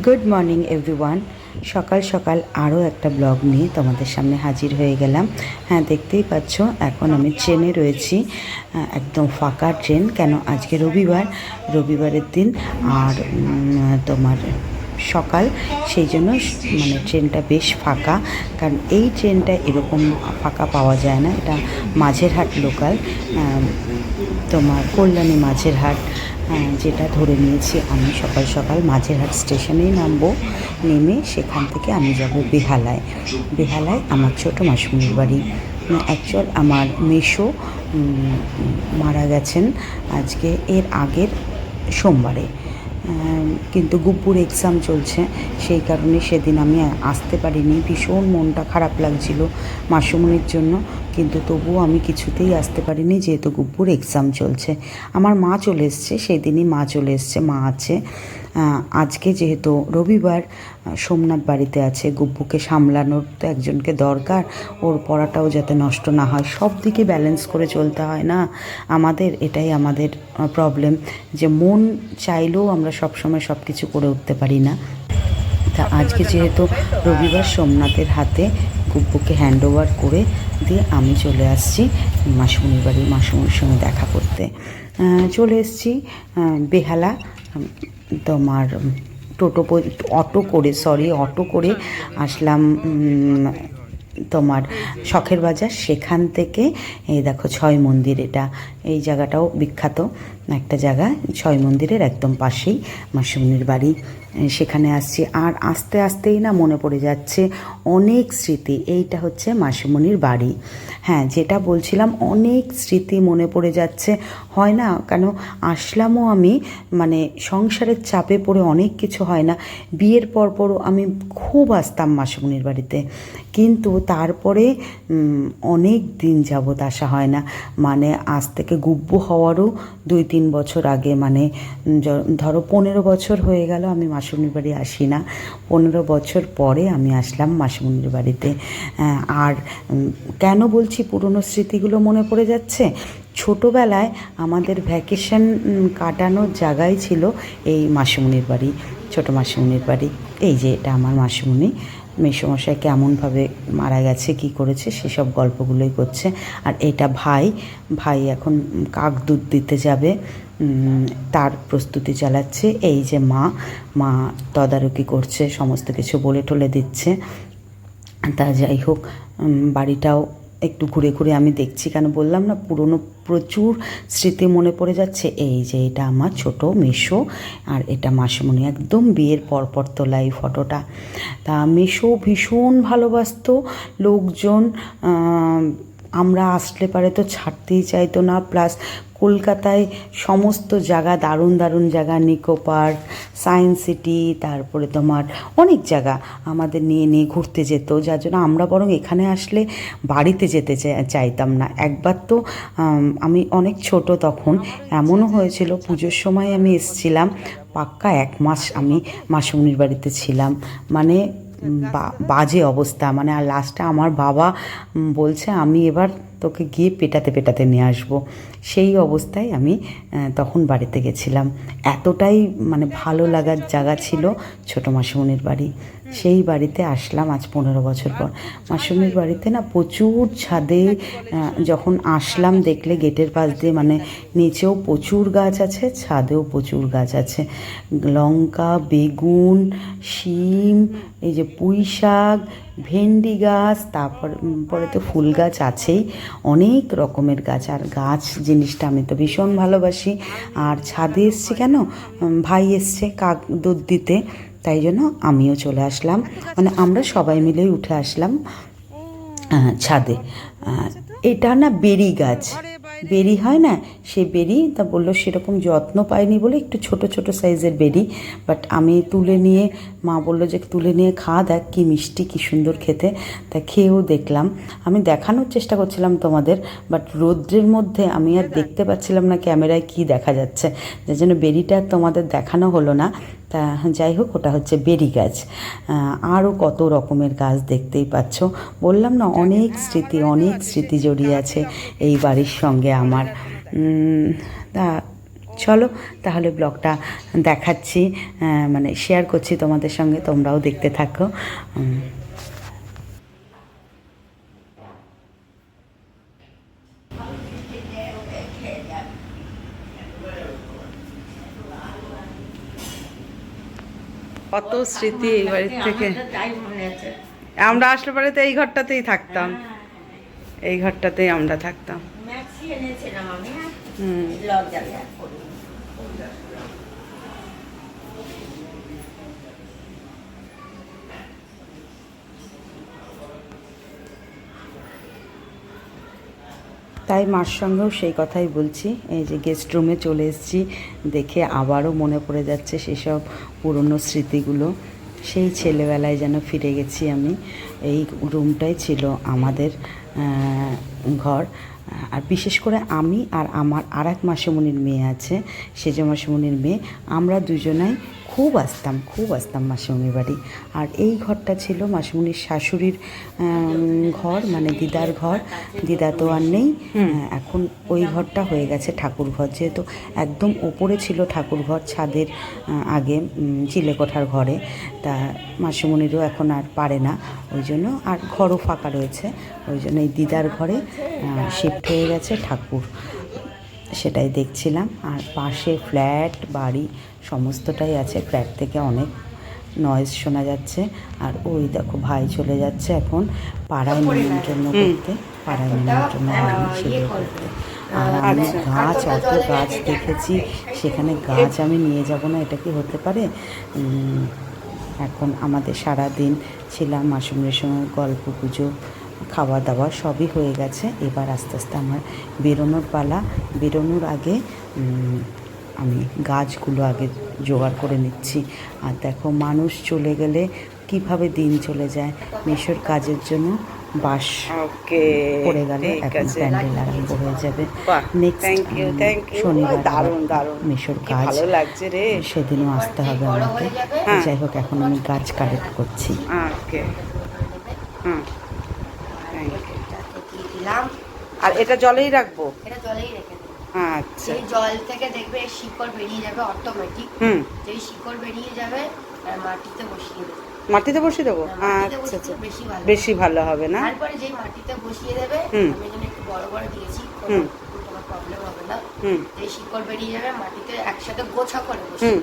Good morning everyone. সকাল সকাল আরও একটা ব্লগ নিয়ে তোমাদের সামনে হাজির হয়ে গেলাম। হ্যাঁ, দেখতেই পাচ্ছ এখন আমি ট্রেনে রয়েছি, একদম ফাঁকা ট্রেন। কেন আজকে রবিবারের দিন আর তোমার সকাল, সেই জন্য মানে ট্রেনটা বেশ ফাঁকা। কারণ এই ট্রেনটা এরকম ফাঁকা পাওয়া যায় না। এটা মাঝেরহাট লোকাল, তোমার কল্যাণী মাঝেরহাট, যেটা ধরে নিয়েছি আমি। সকাল সকাল মাঝেরহাট স্টেশনেই নামবো, নেমে সেখান থেকে আমি যাব বেহালায় আমার ছোটো মাসুমির বাড়ি। অ্যাকচুয়াল আমার মেসো মারা গেছেন আজকে, এর আগের সোমবারে। কিন্তু গুপুর এক্সাম চলছে, সেই কারণে সেদিন আমি আসতে পারিনি। ভীষণ মনটা খারাপ লাগছিল মাসুমনির জন্য, কিন্তু তবুও আমি কিছুতেই আসতে পারিনি, যেহেতু গুপুর এক্সাম চলছে। আমার মা চলে এসছে, সেই দিনই মা চলে এসছে, মা আছে। আজকে যেহেতু রবিবার, সোমনাথ বাড়িতে আছে। গুব্বুকে সামলানোর তো একজনকে দরকার, ওর পড়াটাও যাতে নষ্ট না হয়। সব দিকে ব্যালেন্স করে চলতে হয় না আমাদের। এটাই আমাদের প্রবলেম, যে মন চাইলেও আমরা সবসময় সব কিছু করে উঠতে পারি না। তা আজকে যেহেতু রবিবার, সোমনাথের হাতে গুব্বুকে হ্যান্ড ওভার করে দিয়ে আমি চলে আসছি মাসুমনির বাড়ি, মাসুমনির সঙ্গে দেখা করতে। চলে এসেছি বেহালা। তোমার অটো করে আসলাম তোমার শখের বাজার। সেখান থেকে এই দেখো ছয় মন্দির, এই জায়গাটাও বিখ্যাত একটা জায়গা। ছয় মন্দিরের একদম পাশেই মাসুমনির বাড়ি, সেখানে আসছি। আর আস্তে আস্তেই না মনে পড়ে যাচ্ছে অনেক স্মৃতি। এইটা হচ্ছে মাসুমনির বাড়ি। হ্যাঁ, যেটা বলছিলাম, অনেক স্মৃতি মনে পড়ে যাচ্ছে। হয় না, কেন আসলামও আমি, মানে সংসারের চাপে পড়ে অনেক কিছু হয় না। বিয়ের পরও আমি খুব আসতাম মাসুমনির বাড়িতে, কিন্তু তারপরে অনেক দিন যাবৎ আসা হয় না। মানে আজ থেকে গুব্বু হওয়ারও 2-3 বছর আগে, মানে ধরো 15 বছর হয়ে গেল আমি মাসুমনির বাড়ি আসি না। 15 বছর পরে আমি আসলাম মাসুমনির বাড়িতে। আর কেন বলছি পুরনো স্মৃতিগুলো মনে পড়ে যাচ্ছে? ছোটোবেলায় আমাদের ভ্যাকেশন কাটানোর জায়গায় ছিল এই মাসুমনির বাড়ি, ছোটো মাসুমনির বাড়ি। এই যে এটা আমার মাসুমনি, মেসোমশাই কেমনভাবে মারা গেছে, কি করেছে, সেসব গল্পগুলোই করছে। আর এটা ভাই এখন কাক দুধ দিতে যাবে, তার প্রস্তুতি চালাচ্ছে। এই যে মা তদারকি করছে, সমস্ত কিছু বলে টলে দিচ্ছে। তা যাই হোক, বাড়িটাও একটু ঘুরে ঘুরে আমি দেখছি। কেন বললাম না, পুরনো প্রচুর স্মৃতি মনে পড়ে যাচ্ছে। এই যে এটা আমার ছোট মেসো, আর এটা মাসুমনি, একদম বিয়ের পরপর তোলা এই ফটোটা। তা মেসো ভীষণ ভালোবাসতো লোকজন, আমরা আসলে পারে তো ছাড়তেই চাইতো না। প্লাস কলকাতায় সমস্ত জায়গা, দারুণ দারুণ জায়গা, নিকো পার্ক, সায়েন্স সিটি, তারপরে তোমার অনেক জায়গা আমাদের নিয়ে ঘুরতে যেত। যার জন্য আমরা বরং এখানে আসলে বাড়িতে যেতে চাইতাম না। একবার তো আমি অনেক ছোট তখন, এমনও হয়েছিল পুজোর সময় আমি এসেছিলাম, পাক্কা 1 মাস আমি মাসুমনির বাড়িতে ছিলাম। মানে বাজে অবস্থা। মানে আর লাস্টে আমার বাবা বলছে, আমি এবার তোকে গিয়ে পেটাতে নিয়ে আসবো। সেই অবস্থায় আমি তখন বাড়িতে গেছিলাম। এতটাই মানে ভালো লাগার জায়গা ছিল ছোটো মাসুমনির বাড়ি। সেই বাড়িতে আসলাম আজ 15 বছর পর। মাসুমনির বাড়িতে না প্রচুর ছাদে, যখন আসলাম দেখলে গেটের পাশ দিয়ে, মানে নিচেও প্রচুর গাছ আছে, ছাদেও প্রচুর গাছ আছে। লঙ্কা, বেগুন, শিম, এই যে পুঁই শাক, ভেন্ডি গাছ, পরে তো ফুল গাছ আছেই, অনেক রকমের গাছ। আর গাছ জিনিসটা আমি তো ভীষণ ভালোবাসি। আর ছাদে এসছি কেন, ভাই এসছে কাক দুধ দিতে, তাই জন্য আমিও চলে আসলাম। মানে আমরা সবাই মিলেই উঠে আসলাম ছাদে। এটা না বেরি গাছ, বেরি হয় না, সে বেরি। তা বললো সেরকম যত্ন পাইনি বলে একটু ছোট ছোট সাইজের বেরি, বাট আমি তুলে নিয়ে, মা বললো যে তুলে নিয়ে খাওয়া, দেখ কী মিষ্টি, কী সুন্দর খেতে। তা খেয়েও দেখলাম। আমি দেখানোর চেষ্টা করছিলাম তোমাদের, বাট রৌদ্রের মধ্যে আমি আর দেখতে পাচ্ছিলাম না ক্যামেরায় কী দেখা যাচ্ছে, যার জন্য বেরিটা তোমাদের দেখানো হলো না। তা যাই হোক, ওটা হচ্ছে বেরি গাছ। আরও কত রকমের গাছ দেখতেই পাচ্ছ। বললাম না, অনেক স্মৃতি জড়িয়ে আছে এই বাড়ির সঙ্গে আমার। তা চলো তাহলে ব্লগটা দেখাচ্ছি, মানে শেয়ার করছি তোমাদের সঙ্গে, তোমরাও দেখতে থাকো। কত স্মৃতি এই বাড়ির থেকে। আমরা আসলে পরে তো এই ঘরটাতেই থাকতাম, এই ঘরটাতেই আমরা থাকতাম। তাই মার সঙ্গেও সেই কথাই বলছি, এই যে গেস্ট রুমে চলে এসেছি, দেখে আবারও মনে পড়ে যাচ্ছে সেসব পুরনো স্মৃতিগুলো। সেই ছেলেবেলায় যেন ফিরে গেছি আমি। এই রুমটাই ছিল আমাদের ঘর। আর বিশেষ করে আমি আর আমার আর এক মাসিমণির মেয়ে আছে, সেজ মাসিমণির মেয়ে, আমরা দুজনাই খুব আসতাম মাসিমণির বাড়ি। আর এই ঘরটা ছিল মাসিমণির শাশুড়ির ঘর, মানে দিদার ঘর। দিদা তো আর নেই এখন, ওই ঘরটা হয়ে গেছে ঠাকুর ঘর। যেহেতু একদম ওপরে ছিল ঠাকুর ঘর, ছাদের আগে চিলেকোঠার ঘরে, তা মাসিমণিরও এখন আর পারে না, ওই জন্য আর ঘরও ফাঁকা রয়েছে, ওই জন্য এই দিদার ঘরে শিফট হয়ে গেছে ঠাকুর। সেটাই দেখছিলাম। আর পাশে ফ্ল্যাট বাড়ি সমস্তটাই আছে, ফ্ল্যাট থেকে অনেক নয়েজ শোনা যাচ্ছে। আর ওই দেখো ভাই চলে যাচ্ছে এখন পাড়ায় নিমন্ত্রণ করতে, পাড়ায় নিমন্ত্রণ সেগুলো করতে। আর আমি গাছ, অত গাছ দেখেছি সেখানে, গাছ আমি নিয়ে যাব না এটা কি হতে পারে। এখন আমাদের সারা দিন ছিলাম মাসুমের সঙ্গে, গল্প গুজব, খাওয়া দাওয়া সবই হয়ে গেছে। এবার আস্তে আস্তে আমার বেরোনোর পালা। বেরোনোর আগে আমি গাছগুলো আগে জোগাড় করে নিচ্ছি। আর দেখো মানুষ চলে গেলে কিভাবে দিন চলে যায়। মেশোর কাজের জন্য বাস পড়ে গেল, এখন প্যান্ডেল আরম্ভ হয়ে যাবে। নেক্সট শনিবার মেশোর কাজ, সেদিনও আসতে হবে আমাকে। যাই হোক, এখন আমি গাছ কালেক্ট করছি। আর এটা জলেই রাখবো? এটা জলেই রেখে দেবো। আচ্ছা, এই জল থেকে দেখবে শিকড় বেরিয়ে যাবে অটোমেটিক। যেই শিকড় বেরিয়ে যাবে মাটিতে বসিয়ে দেবে। মাটিতে বসিয়ে দেবো? আচ্ছা আচ্ছা, বেশি ভালো হবে না? তারপরে যেই মাটিতে বসিয়ে দেবে, আমি এখানে একটু বড় বড় দিয়েছি, কোনো প্রবলেম হবে না। যেই শিকড় বেরিয়ে যাবে মাটিতে একসাথে গোছা করে বসিয়ে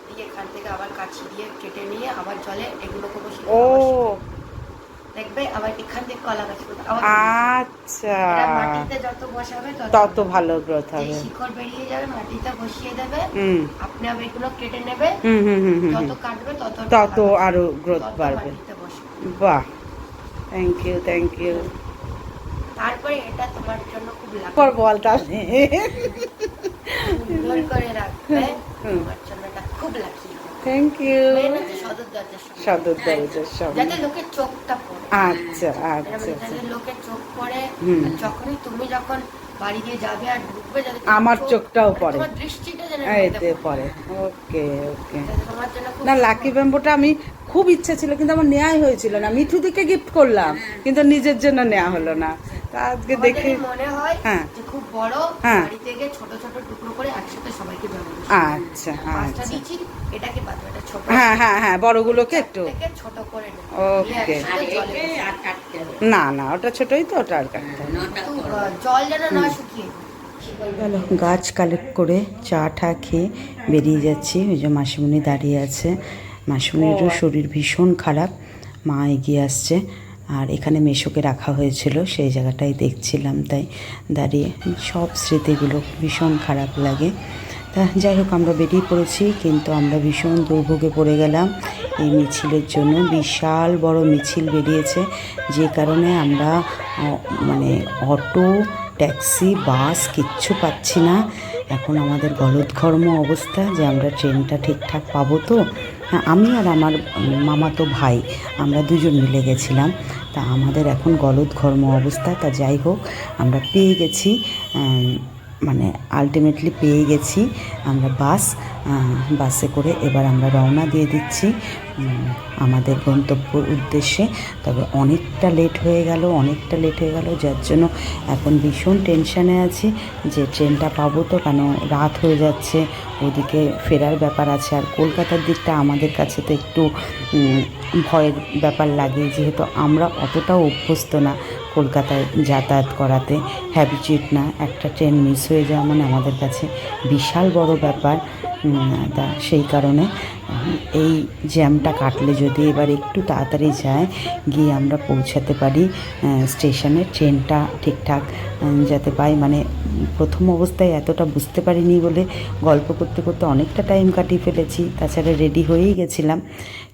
দিয়ে এখান থেকে আবার কাছি দিয়ে কেটে নিয়ে আবার জলে এগুলোকে বসিয়ে দেখবে আবার এখান থেকে কলা গাছ করতে। আচ্ছা, মাটিতে যত বসাবে তত ভালো গ্রোথ হবে। শিকড় বেরিয়ে যাবে, মাটিতে বসিয়ে দেবে, আপনি আবার এগুলো কেটে নেবে, যত কাটবে তত আরো গ্রোথ বাড়বে। বাহ, থ্যাংক ইউ থ্যাংক ইউ। তারপরে এটা তোমার জন্য খুব বলটা সুন্দর করে রাখবে, তোমার জন্য এটা খুব লাকি। Thank you. সদর দরজার সামনে যাতে লোকের চোখটা পড়ে। আচ্ছা আচ্ছা, লোকের চোখ পড়ে, যখনই তুমি যখন বাড়ি দিয়ে যাবে আর ঢুকবে যাতে আমার চোখটাও পড়ে, তোমার দৃষ্টিটা যেন এতে পড়ে। ওকে ওকে। না, লাকি ব্যাম্বোটা আমি খুব ইচ্ছা ছিল, কিন্তু আমার নেওয়াই হয়েছিল না। মিঠুদিকে গিফট করলাম, কিন্তু নিজের জন্য নেওয়া হলো না। তা আজকে দেখি মনে হয় যে খুব বড়, বাড়ি থেকে ছোট ছোট টুকরো করে একসাথে সবাইকে ব্যবহার। আচ্ছা আচ্ছা, দিচ্ছি এটাকে বাদ, এটা ছোট। হ্যাঁ, বড়গুলোকে একটু ছোট করে নেব। ওকে। না না, ওটা ছোটই তো, ওটা আর কাটতে হবে। জল যেন না শুকিয়ে। চলো, গাছ কালেক্ট করে চা টা খেয়ে বেরিয়ে যাচ্ছি। ওই যে মাসিমণি দাঁড়িয়ে আছে, মাসিমণিরও শরীর ভীষণ খারাপ, মা এগিয়ে আসছে। আর এখানে মেশোকে রাখা হয়েছিল, সেই জায়গাটাই দেখছিলাম, তাই দাঁড়িয়ে সব স্মৃতিগুলো ভীষণ খারাপ লাগে। তা যাই হোক, আমরা বেরিয়ে পড়েছি, কিন্তু আমরা ভীষণ দুর্ভোগে পড়ে গেলাম এই মিছিলের জন্য। বিশাল বড় মিছিল বেরিয়েছে, যে কারণে আমরা মানে অটো, ট্যাক্সি, বাস কিচ্ছু পাচ্ছি না। এখন আমাদের গলদঘর্ম অবস্থা যে আমরা ট্রেনটা ঠিকঠাক পাবো তো। আমি আর আমার মামাতো ভাই, আমরা দুজন মিলে গেছিলাম, তা আমাদের এখন গলদঘর্ম অবস্থা। তা যাই হোক, আমরা পেয়ে গেছি, মানে আলটিমেটলি পেয়ে গেছি আমরা বাস। বাসে করে এবার আমরা রওনা দিয়ে দিচ্ছি আমাদের গন্তব্যর উদ্দেশ্যে। তবে অনেকটা লেট হয়ে গেল, যার জন্য এখন ভীষণ টেনশানে আছি যে ট্রেনটা পাবো তো, কেন রাত হয়ে যাচ্ছে, ওদিকে ফেরার ব্যাপার আছে। আর কলকাতার দিকটা আমাদের কাছে তো একটু ভয়ের ব্যাপার লাগে, যেহেতু আমরা অতটাও অভ্যস্ত না কলকাতায় যাতায়াত করাতে, হ্যাবিচুয়েট না। একটা ট্রেন মিস হয়ে যাওয়া মানে আমাদের কাছে বিশাল বড় ব্যাপার। তা সেই কারণে এই জ্যামটা কাটলে যদি এবার একটু তাড়াতাড়ি যায়, গিয়ে আমরা পৌঁছাতে পারি স্টেশনে, ট্রেনটা ঠিকঠাক যাতে পাই। মানে প্রথম অবস্থায় এতটা বুঝতে পারিনি বলে গল্প করতে করতে অনেকটা টাইম কাটিয়ে ফেলেছি। তাছাড়া রেডি হয়েই গেছিলাম,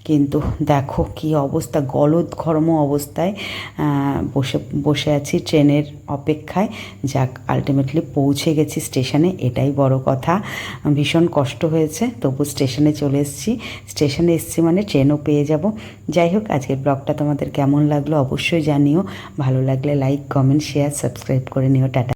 কিন্তু দেখো কি অবস্থা, গলদঘর্ম অবস্থায় বসে আছি ট্রেনের অপেক্ষায়। যাক, আলটিমেটলি পৌঁছে গেছি স্টেশনে, এটাই বড় কথা। ভীষণ কষ্ট হয়েছে, তবু স্টেশনে চলে এসেছি। স্টেশনে এসেছি মানে ট্রেনও পেয়ে যাব। যাই হোক, আজকের ব্লগটা তোমাদের কেমন লাগলো অবশ্যই জানিও। ভালো লাগলে লাইক, কমেন্ট, শেয়ার, সাবস্ক্রাইব করে নিও। টাটা।